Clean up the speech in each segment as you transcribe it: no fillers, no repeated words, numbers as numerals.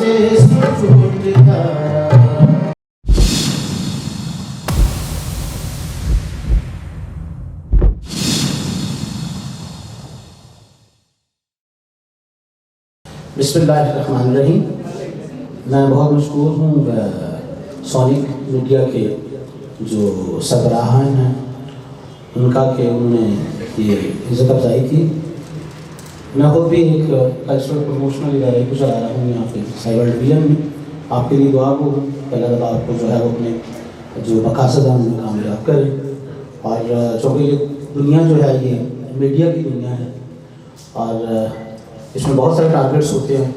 जिस्म टूटता बिस्मिल्लाहिर्रहमानिर्रहीम। मैं बहुत मशहूर हूँ सोनिक मीडिया के जो सरबराहान हैं उनका कि उन्होंने ये इज़्ज़त अफजाई की। मैं खुद भी एक कल्चरल प्रमोशनल इदारे को चला रहा हूँ यहाँ पे साइबर डिवीज़न में। आपके लिए दुआ को अल्लाह ताला आपको जो है वो अपने जो मकासद हैं उनमें कामयाब करें। और चूँकि ये दुनिया जो है ये मीडिया की दुनिया है और इसमें बहुत सारे टारगेट्स होते हैं,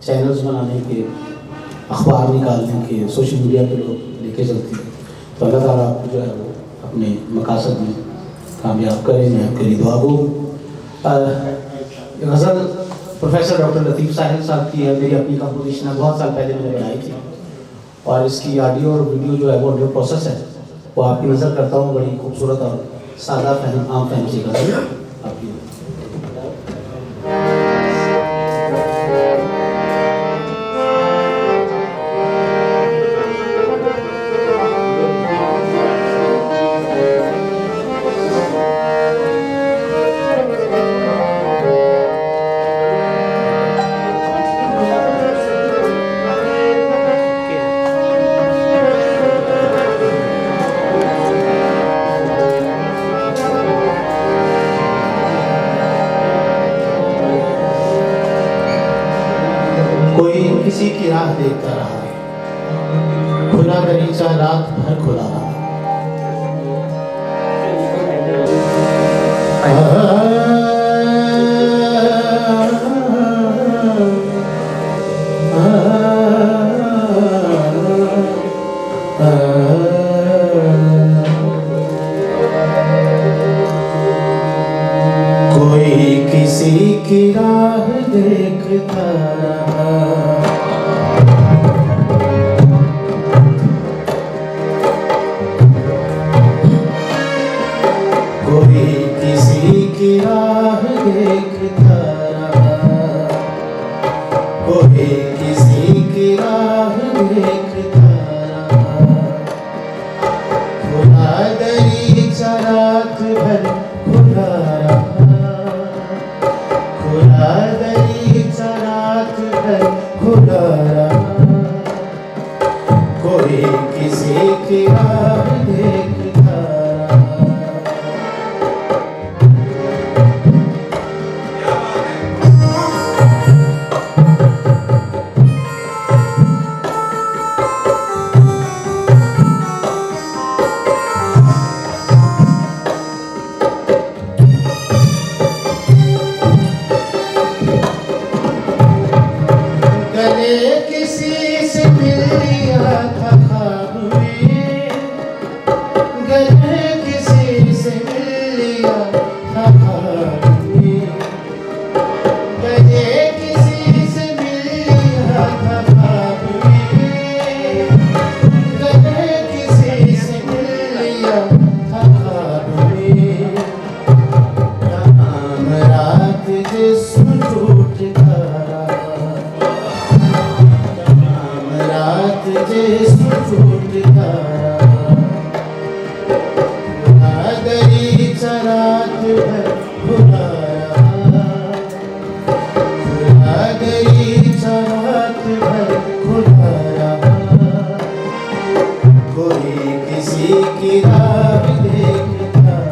चैनल्स बनाने के, अखबार निकालने के, सोशल मीडिया पे लोग लेके चलते हैं। तो अल्लाह ताला आपको जो है वो अपने मकासद में कामयाब करें। मैं आपके लिए दुआ गो। गज़ल प्रोफेसर डॉक्टर लतीफ़ साहिल साहब की है, मेरी अपनी कंपोजिशन है, बहुत साल पहले मैंने बनाई थी और इसकी ऑडियो और वीडियो जो है वो अंडर प्रोसेस है। वो आपकी नज़र करता हूँ, बड़ी खूबसूरत और सादा आम फैंसी गज़ल आपकी। कोई किसी की राह देखता रहा, खुला दरीचा रात भर खुला रहा। कोई किसी की राह देखता रहा, कोई किसी की राह देखता रहा, कोई किसी की राह देखता रहा। खुला दरीचा रात भर खुला रहा, खुला दरीचा रात भर खुला रहा। कोई किसी की राह देखता रहा। गले किसी से मिल लिया था ख्वाब में, गले किसी से मिल लिया था ख्वाब में, गले किसी से मिल लिया था ख्वाब में, गले किसी से मिल लिया था ख्वाब में। तमाम रात जिस्म टूटता जिस्म टूटता रहा, खुला दरीचा रात भर खुला रहा, खुला दरीचा रात भर खुला रहा। कोई किसी की राह देखता रहा।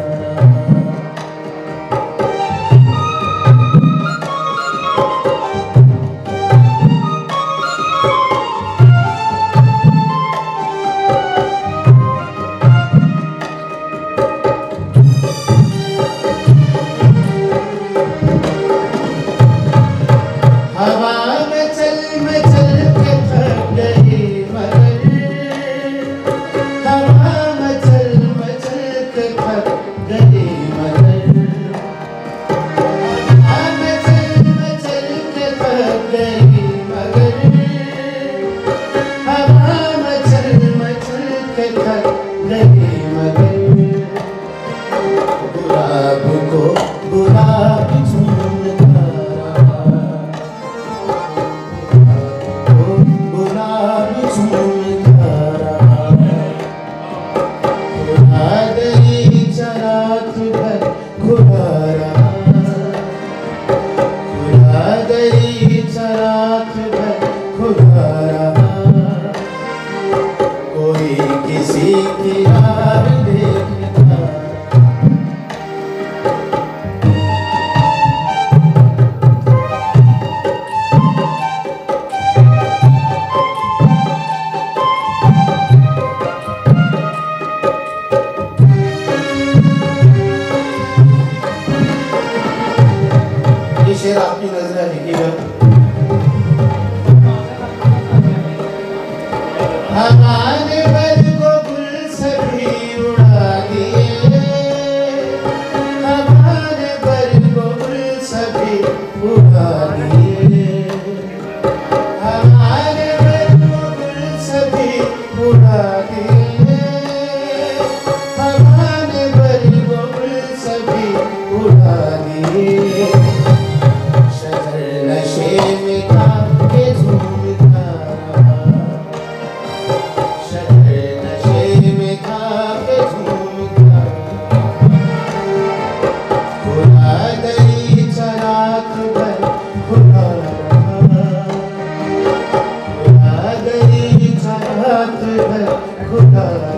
Hare